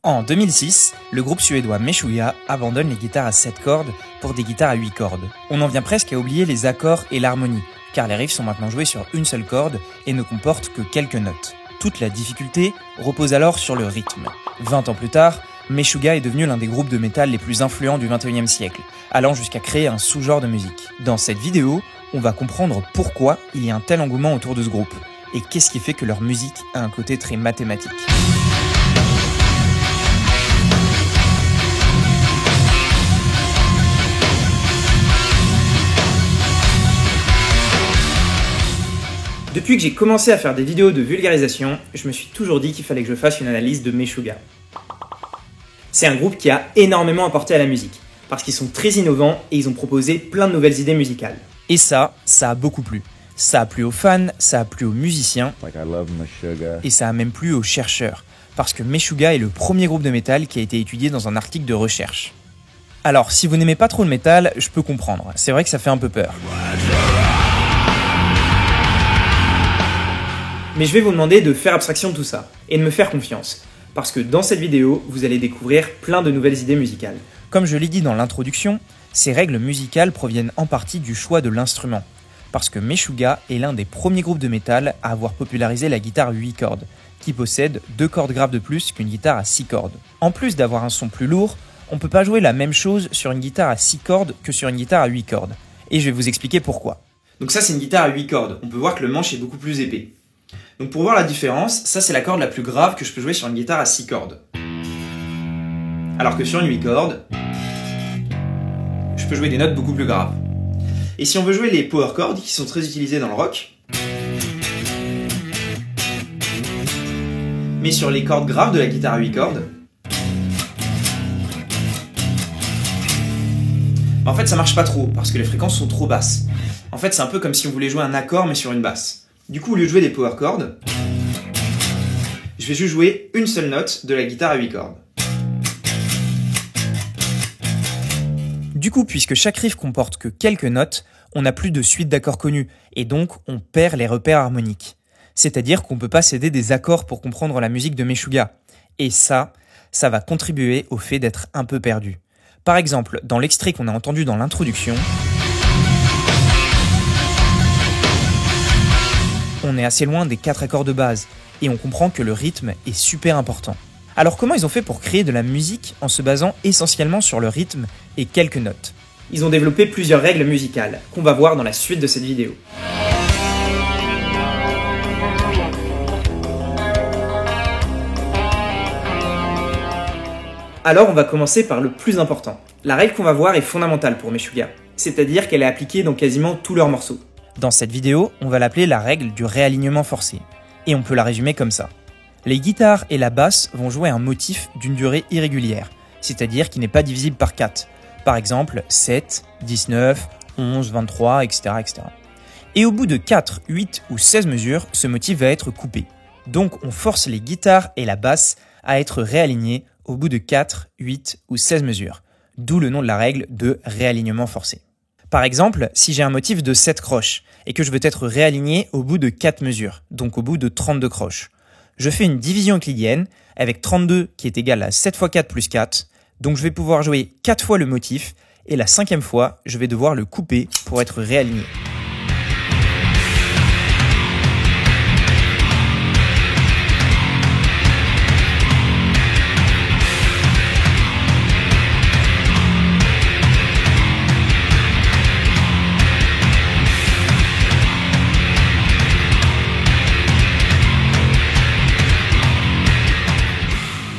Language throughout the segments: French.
En 2006, le groupe suédois Meshuggah abandonne les guitares à 7 cordes pour des guitares à 8 cordes. On en vient presque à oublier les accords et l'harmonie, car les riffs sont maintenant joués sur une seule corde et ne comportent que quelques notes. Toute la difficulté repose alors sur le rythme. 20 ans plus tard, Meshuggah est devenu l'un des groupes de métal les plus influents du XXIe siècle, allant jusqu'à créer un sous-genre de musique. Dans cette vidéo, on va comprendre pourquoi il y a un tel engouement autour de ce groupe, et qu'est-ce qui fait que leur musique a un côté très mathématique. Depuis que j'ai commencé à faire des vidéos de vulgarisation, je me suis toujours dit qu'il fallait que je fasse une analyse de Meshuggah. C'est un groupe qui a énormément apporté à la musique, parce qu'ils sont très innovants et ils ont proposé plein de nouvelles idées musicales. Et ça a beaucoup plu. Ça a plu aux fans, ça a plu aux musiciens, et ça a même plu aux chercheurs, parce que Meshuggah est le premier groupe de métal qui a été étudié dans un article de recherche. Alors, si vous n'aimez pas trop le métal, je peux comprendre, c'est vrai que ça fait un peu peur. Mais je vais vous demander de faire abstraction de tout ça, et de me faire confiance, parce que dans cette vidéo, vous allez découvrir plein de nouvelles idées musicales. Comme je l'ai dit dans l'introduction, ces règles musicales proviennent en partie du choix de l'instrument, parce que Meshuggah est l'un des premiers groupes de métal à avoir popularisé la guitare 8 cordes, qui possède 2 cordes graves de plus qu'une guitare à 6 cordes. En plus d'avoir un son plus lourd, on ne peut pas jouer la même chose sur une guitare à 6 cordes que sur une guitare à 8 cordes, et je vais vous expliquer pourquoi. Donc ça c'est une guitare à 8 cordes, on peut voir que le manche est beaucoup plus épais. Donc pour voir la différence, ça c'est la corde la plus grave que je peux jouer sur une guitare à 6 cordes. Alors que sur une 8 cordes, je peux jouer des notes beaucoup plus graves. Et si on veut jouer les power chords, qui sont très utilisés dans le rock, mais sur les cordes graves de la guitare à 8 cordes, en fait ça marche pas trop, parce que les fréquences sont trop basses. En fait c'est un peu comme si on voulait jouer un accord mais sur une basse. Du coup, au lieu de jouer des power chords, je vais juste jouer une seule note de la guitare à 8 cordes. Du coup, puisque chaque riff comporte que quelques notes, on n'a plus de suite d'accords connus, et donc on perd les repères harmoniques. C'est-à-dire qu'on ne peut pas s'aider des accords pour comprendre la musique de Meshuggah. Et ça va contribuer au fait d'être un peu perdu. Par exemple, dans l'extrait qu'on a entendu dans l'introduction, on est assez loin des 4 accords de base, et on comprend que le rythme est super important. Alors comment ils ont fait pour créer de la musique en se basant essentiellement sur le rythme et quelques notes? Ils ont développé plusieurs règles musicales, qu'on va voir dans la suite de cette vidéo. Alors on va commencer par le plus important. La règle qu'on va voir est fondamentale pour Meshuggah, c'est-à-dire qu'elle est appliquée dans quasiment tous leurs morceaux. Dans cette vidéo, on va l'appeler la règle du réalignement forcé, et on peut la résumer comme ça. Les guitares et la basse vont jouer un motif d'une durée irrégulière, c'est-à-dire qui n'est pas divisible par 4, par exemple 7, 19, 11, 23, etc. Et au bout de 4, 8 ou 16 mesures, ce motif va être coupé. Donc on force les guitares et la basse à être réalignées au bout de 4, 8 ou 16 mesures, d'où le nom de la règle de réalignement forcé. Par exemple, si j'ai un motif de 7 croches et que je veux être réaligné au bout de 4 mesures, donc au bout de 32 croches, je fais une division euclidienne avec 32 qui est égal à 7 fois 4 plus 4, donc je vais pouvoir jouer 4 fois le motif et la 5e fois, je vais devoir le couper pour être réaligné.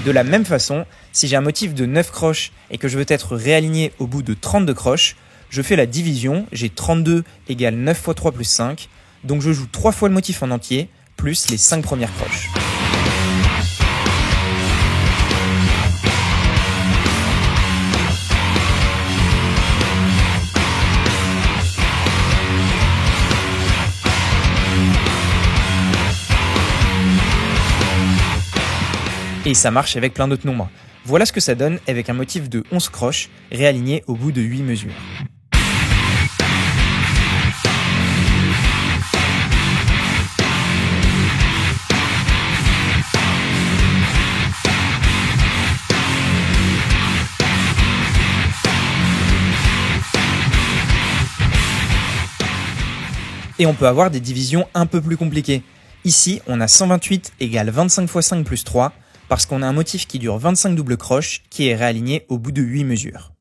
De la même façon, si j'ai un motif de 9 croches et que je veux être réaligné au bout de 32 croches, je fais la division, j'ai 32 égale 9 fois 3 plus 5, donc je joue 3 fois le motif en entier, plus les 5 premières croches. Et ça marche avec plein d'autres nombres. Voilà ce que ça donne avec un motif de 11 croches réaligné au bout de 8 mesures. Et on peut avoir des divisions un peu plus compliquées. Ici, on a 128 égale 25 x 5 plus 3, parce qu'on a un motif qui dure 25 doubles croches, qui est réaligné au bout de 8 mesures.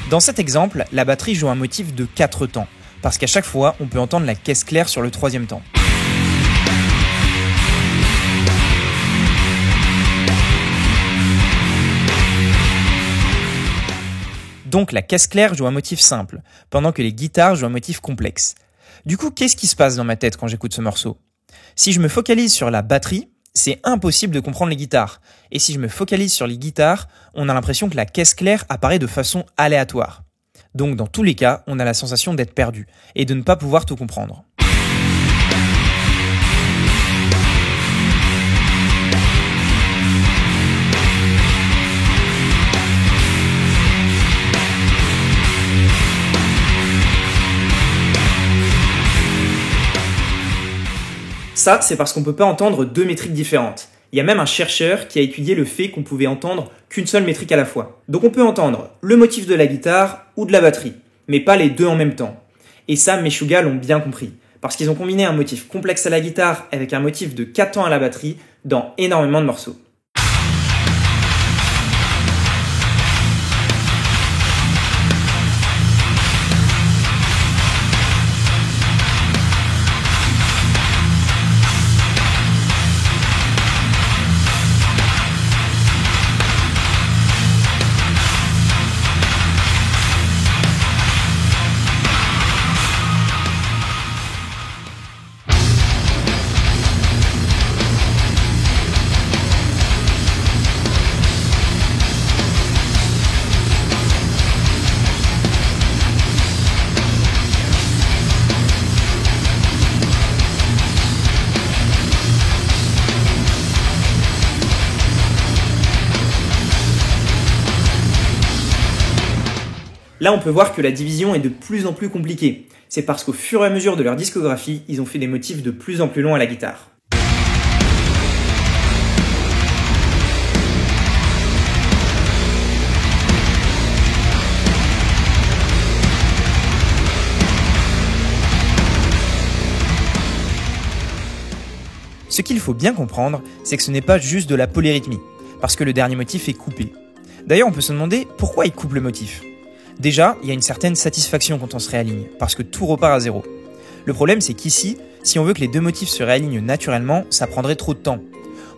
Dans cet exemple, la batterie joue un motif de 4 temps, parce qu'à chaque fois, on peut entendre la caisse claire sur le 3e temps. Donc la caisse claire joue un motif simple, pendant que les guitares jouent un motif complexe. Du coup, qu'est-ce qui se passe dans ma tête quand j'écoute ce morceau? Si je me focalise sur la batterie, c'est impossible de comprendre les guitares. Et si je me focalise sur les guitares, on a l'impression que la caisse claire apparaît de façon aléatoire. Donc dans tous les cas, on a la sensation d'être perdu et de ne pas pouvoir tout comprendre. Ça, c'est parce qu'on ne peut pas entendre deux métriques différentes. Il y a même un chercheur qui a étudié le fait qu'on pouvait entendre qu'une seule métrique à la fois. Donc on peut entendre le motif de la guitare ou de la batterie, mais pas les deux en même temps. Et ça, Meshuggah l'ont bien compris, parce qu'ils ont combiné un motif complexe à la guitare avec un motif de 4 temps à la batterie dans énormément de morceaux. Là, on peut voir que la division est de plus en plus compliquée. C'est parce qu'au fur et à mesure de leur discographie, ils ont fait des motifs de plus en plus longs à la guitare. Ce qu'il faut bien comprendre, c'est que ce n'est pas juste de la polyrythmie, parce que le dernier motif est coupé. D'ailleurs, on peut se demander pourquoi ils coupent le motif. Déjà, il y a une certaine satisfaction quand on se réaligne, parce que tout repart à zéro. Le problème, c'est qu'ici, si on veut que les deux motifs se réalignent naturellement, ça prendrait trop de temps.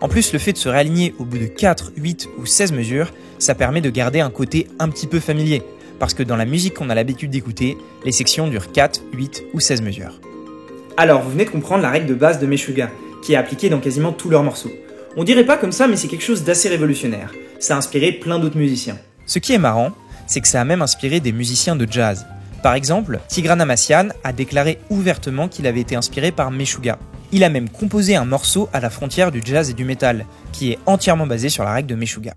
En plus, le fait de se réaligner au bout de 4, 8 ou 16 mesures, ça permet de garder un côté un petit peu familier, parce que dans la musique qu'on a l'habitude d'écouter, les sections durent 4, 8 ou 16 mesures. Alors, vous venez de comprendre la règle de base de Meshuggah, qui est appliquée dans quasiment tous leurs morceaux. On dirait pas comme ça, mais c'est quelque chose d'assez révolutionnaire. Ça a inspiré plein d'autres musiciens. Ce qui est marrant, c'est que ça a même inspiré des musiciens de jazz. Par exemple, Tigran Amassian a déclaré ouvertement qu'il avait été inspiré par Meshuggah. Il a même composé un morceau à la frontière du jazz et du métal, qui est entièrement basé sur la règle de Meshuggah.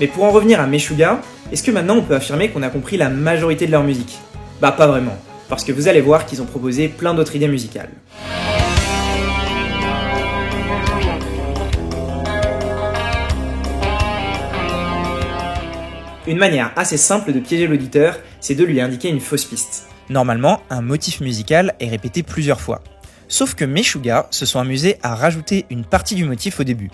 Mais pour en revenir à Meshuggah, est-ce que maintenant on peut affirmer qu'on a compris la majorité de leur musique? Bah pas vraiment, parce que vous allez voir qu'ils ont proposé plein d'autres idées musicales. Une manière assez simple de piéger l'auditeur, c'est de lui indiquer une fausse piste. Normalement, un motif musical est répété plusieurs fois. Sauf que Meshuggah se sont amusés à rajouter une partie du motif au début.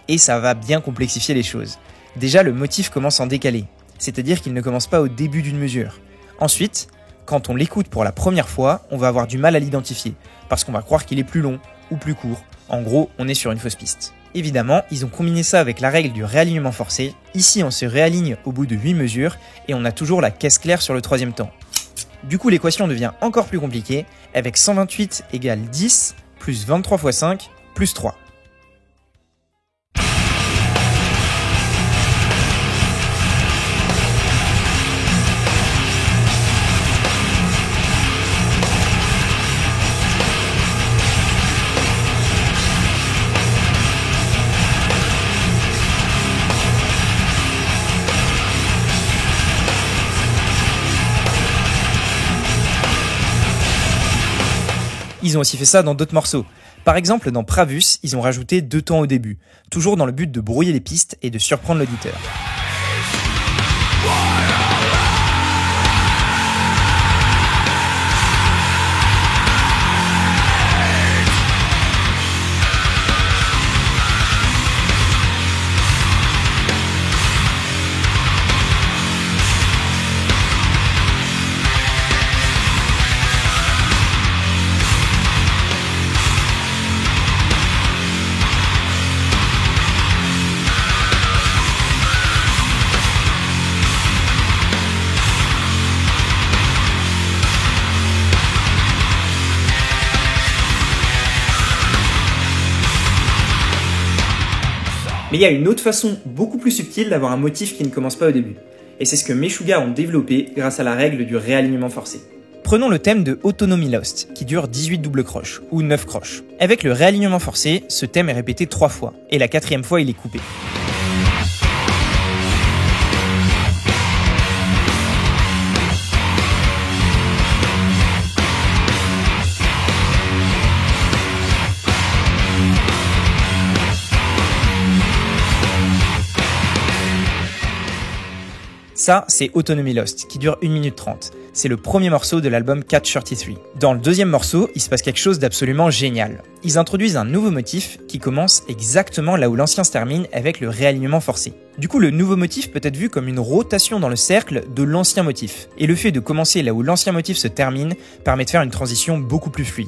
Et ça va bien complexifier les choses. Déjà, le motif commence en décalé, c'est-à-dire qu'il ne commence pas au début d'une mesure. Ensuite, quand on l'écoute pour la première fois, on va avoir du mal à l'identifier, parce qu'on va croire qu'il est plus long ou plus court. En gros, on est sur une fausse piste. Évidemment, ils ont combiné ça avec la règle du réalignement forcé. Ici, on se réaligne au bout de 8 mesures et on a toujours la caisse claire sur le troisième temps. Du coup, l'équation devient encore plus compliquée avec 128 égale 10 plus 23 x 5 plus 3. Ils ont aussi fait ça dans d'autres morceaux. Par exemple, dans Pravus, ils ont rajouté 2 temps au début, toujours dans le but de brouiller les pistes et de surprendre l'auditeur. Mais il y a une autre façon beaucoup plus subtile d'avoir un motif qui ne commence pas au début. Et c'est ce que Meshuggah ont développé grâce à la règle du réalignement forcé. Prenons le thème de Autonomy Lost, qui dure 18 doubles croches, ou 9 croches. Avec le réalignement forcé, ce thème est répété 3 fois, et la 4e fois il est coupé. Ça, c'est Autonomy Lost, qui dure 1 minute 30. C'est le premier morceau de l'album Catch 33. Dans le deuxième morceau, il se passe quelque chose d'absolument génial. Ils introduisent un nouveau motif qui commence exactement là où l'ancien se termine avec le réalignement forcé. Du coup, le nouveau motif peut être vu comme une rotation dans le cercle de l'ancien motif. Et le fait de commencer là où l'ancien motif se termine permet de faire une transition beaucoup plus fluide.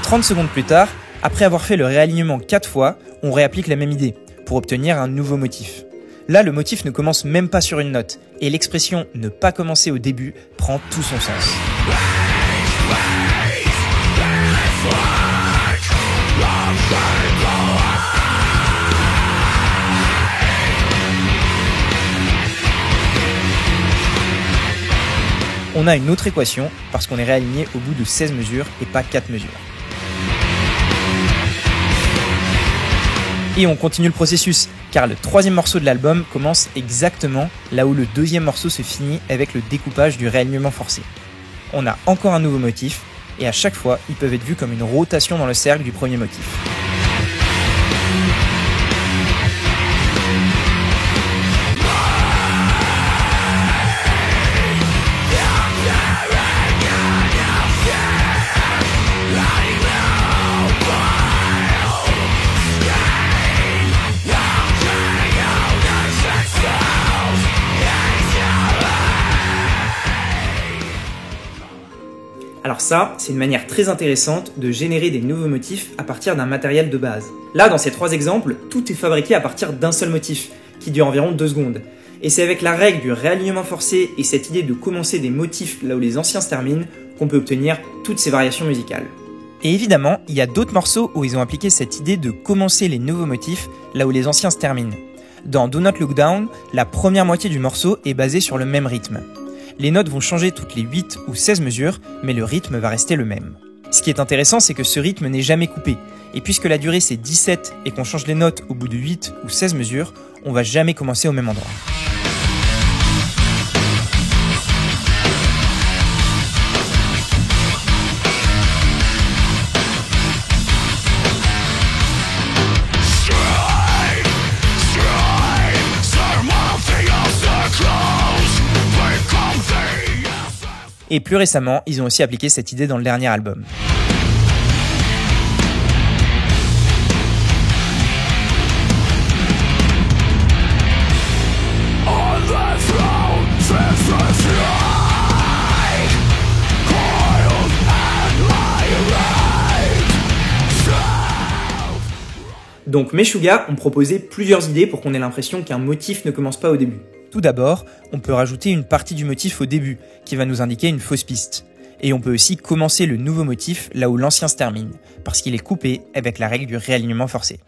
« 30 secondes plus tard, après avoir fait le réalignement 4 fois, on réapplique la même idée, pour obtenir un nouveau motif. Là, le motif ne commence même pas sur une note, et l'expression « ne pas commencer au début » prend tout son sens. On a une autre équation, parce qu'on est réaligné au bout de 16 mesures et pas 4 mesures. Et on continue le processus, car le troisième morceau de l'album commence exactement là où le deuxième morceau se finit avec le découpage du réalignement forcé. On a encore un nouveau motif, et à chaque fois, ils peuvent être vus comme une rotation dans le cercle du premier motif. Alors ça, c'est une manière très intéressante de générer des nouveaux motifs à partir d'un matériel de base. Là, dans ces 3 exemples, tout est fabriqué à partir d'un seul motif, qui dure environ 2 secondes. Et c'est avec la règle du réalignement forcé et cette idée de commencer des motifs là où les anciens se terminent qu'on peut obtenir toutes ces variations musicales. Et évidemment, il y a d'autres morceaux où ils ont appliqué cette idée de commencer les nouveaux motifs là où les anciens se terminent. Dans Do Not Look Down, la première moitié du morceau est basée sur le même rythme. Les notes vont changer toutes les 8 ou 16 mesures, mais le rythme va rester le même. Ce qui est intéressant, c'est que ce rythme n'est jamais coupé, et puisque la durée c'est 17 et qu'on change les notes au bout de 8 ou 16 mesures, on va jamais commencer au même endroit. Et plus récemment, ils ont aussi appliqué cette idée dans le dernier album. Donc Meshuggah ont proposé plusieurs idées pour qu'on ait l'impression qu'un motif ne commence pas au début. Tout d'abord, on peut rajouter une partie du motif au début, qui va nous indiquer une fausse piste. Et on peut aussi commencer le nouveau motif là où l'ancien se termine, parce qu'il est coupé avec la règle du réalignement forcé.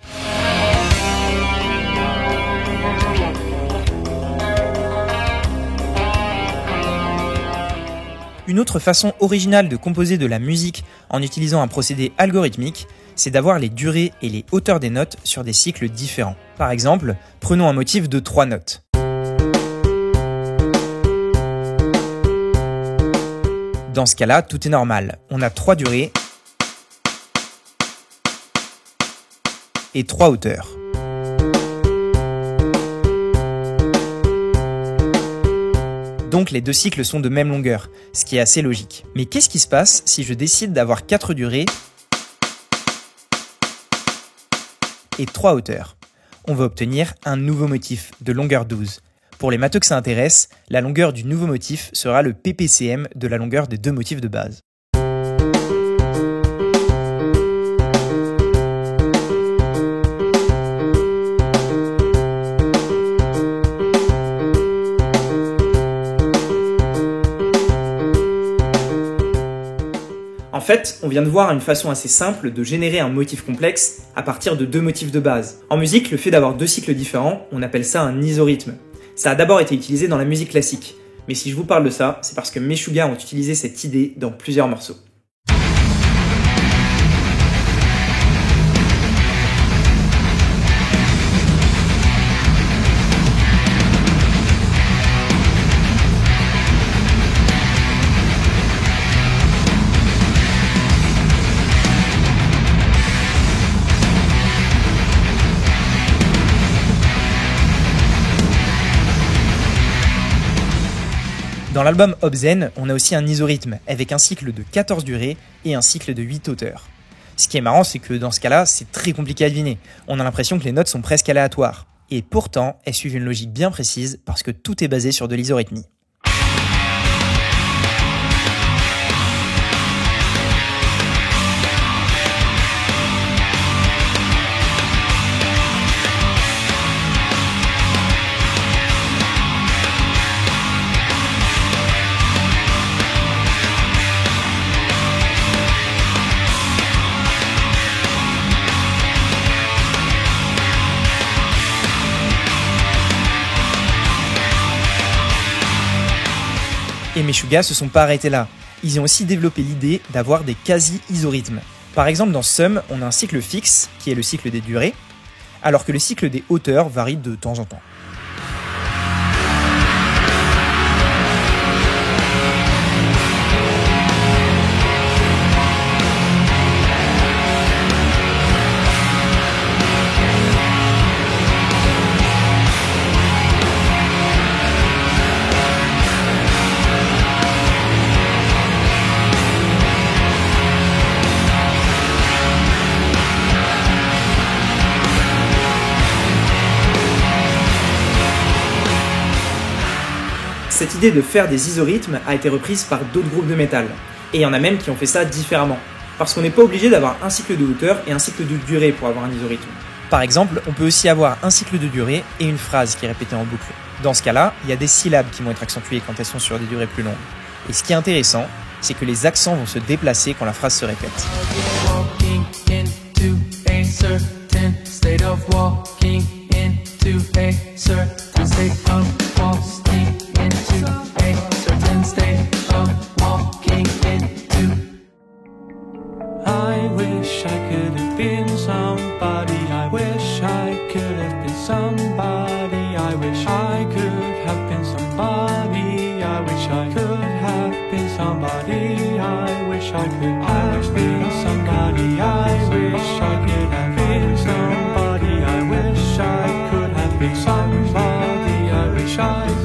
Une autre façon originale de composer de la musique en utilisant un procédé algorithmique, c'est d'avoir les durées et les hauteurs des notes sur des cycles différents. Par exemple, prenons un motif de 3 notes. Dans ce cas-là, tout est normal. On a 3 durées et 3 hauteurs. Donc les deux cycles sont de même longueur, ce qui est assez logique. Mais qu'est-ce qui se passe si je décide d'avoir 4 durées et 3 hauteurs? On va obtenir un nouveau motif de longueur 12. Pour les matheux que ça intéresse, la longueur du nouveau motif sera le ppcm de la longueur des deux motifs de base. En fait, on vient de voir une façon assez simple de générer un motif complexe à partir de deux motifs de base. En musique, le fait d'avoir deux cycles différents, on appelle ça un isorhythme. Ça a d'abord été utilisé dans la musique classique, mais si je vous parle de ça, c'est parce que Meshuggah ont utilisé cette idée dans plusieurs morceaux. Dans l'album Obscene, on a aussi un isorhythme, avec un cycle de 14 durées et un cycle de 8 hauteurs. Ce qui est marrant, c'est que dans ce cas-là, c'est très compliqué à deviner. On a l'impression que les notes sont presque aléatoires. Et pourtant, elles suivent une logique bien précise, parce que tout est basé sur de l'isorhythmie. Et Meshuggah se sont pas arrêtés là. Ils ont aussi développé l'idée d'avoir des quasi-isorhythmes. Par exemple, dans Sum, on a un cycle fixe, qui est le cycle des durées, alors que le cycle des hauteurs varie de temps en temps. Cette idée de faire des isorhythmes a été reprise par d'autres groupes de métal. Et il y en a même qui ont fait ça différemment. Parce qu'on n'est pas obligé d'avoir un cycle de hauteur et un cycle de durée pour avoir un isorhythme. Par exemple, on peut aussi avoir un cycle de durée et une phrase qui est répétée en boucle. Dans ce cas-là, il y a des syllabes qui vont être accentuées quand elles sont sur des durées plus longues. Et ce qui est intéressant, c'est que les accents vont se déplacer quand la phrase se répète. I wish I could have been somebody. I wish I could have been somebody. I wish I could have been somebody. I wish I could have been somebody. I wish I could have been somebody. I wish I could have been somebody. I wish I could have been somebody. I wish I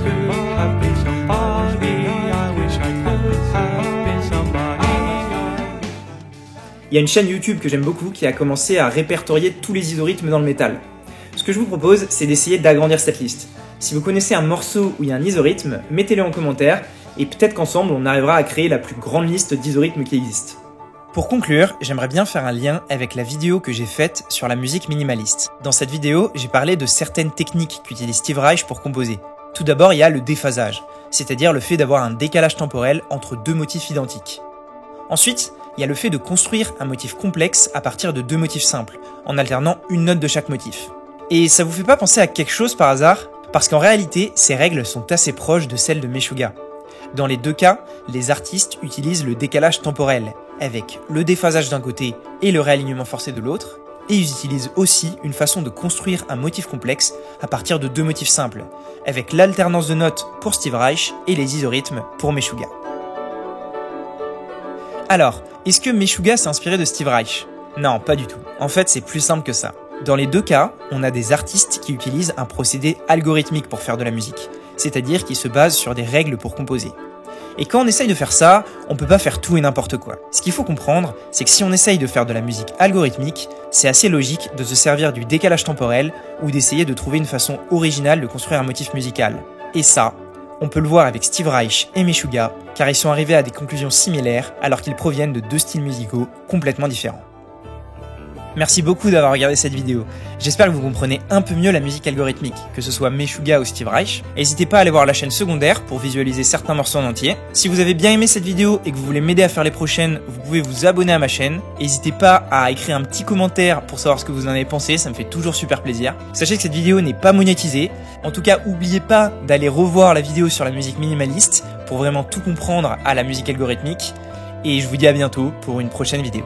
Il y a une chaîne YouTube que j'aime beaucoup qui a commencé à répertorier tous les isorhythmes dans le métal. Ce que je vous propose, c'est d'essayer d'agrandir cette liste. Si vous connaissez un morceau où il y a un isorhythme, mettez-le en commentaire et peut-être qu'ensemble on arrivera à créer la plus grande liste d'isorhythmes qui existe. Pour conclure, j'aimerais bien faire un lien avec la vidéo que j'ai faite sur la musique minimaliste. Dans cette vidéo, j'ai parlé de certaines techniques qu'utilise Steve Reich pour composer. Tout d'abord, il y a le déphasage, c'est-à-dire le fait d'avoir un décalage temporel entre deux motifs identiques. Ensuite, il y a le fait de construire un motif complexe à partir de deux motifs simples, en alternant une note de chaque motif. Et ça vous fait pas penser à quelque chose par hasard? Parce qu'en réalité, ces règles sont assez proches de celles de Meshuggah. Dans les deux cas, les artistes utilisent le décalage temporel, avec le déphasage d'un côté et le réalignement forcé de l'autre, et ils utilisent aussi une façon de construire un motif complexe à partir de deux motifs simples, avec l'alternance de notes pour Steve Reich et les isorhythmes pour Meshuggah. Alors, est-ce que Meshuggah s'est inspiré de Steve Reich? Non, pas du tout. En fait, c'est plus simple que ça. Dans les deux cas, on a des artistes qui utilisent un procédé algorithmique pour faire de la musique, c'est-à-dire qui se base sur des règles pour composer. Et quand on essaye de faire ça, on peut pas faire tout et n'importe quoi. Ce qu'il faut comprendre, c'est que si on essaye de faire de la musique algorithmique, c'est assez logique de se servir du décalage temporel ou d'essayer de trouver une façon originale de construire un motif musical. Et ça, on peut le voir avec Steve Reich et Meshuggah, car ils sont arrivés à des conclusions similaires alors qu'ils proviennent de deux styles musicaux complètement différents. Merci beaucoup d'avoir regardé cette vidéo. J'espère que vous comprenez un peu mieux la musique algorithmique, que ce soit Meshuggah ou Steve Reich. N'hésitez pas à aller voir la chaîne secondaire pour visualiser certains morceaux en entier. Si vous avez bien aimé cette vidéo et que vous voulez m'aider à faire les prochaines, vous pouvez vous abonner à ma chaîne. N'hésitez pas à écrire un petit commentaire pour savoir ce que vous en avez pensé, ça me fait toujours super plaisir. Sachez que cette vidéo n'est pas monétisée. En tout cas, n'oubliez pas d'aller revoir la vidéo sur la musique minimaliste pour vraiment tout comprendre à la musique algorithmique. Et je vous dis à bientôt pour une prochaine vidéo.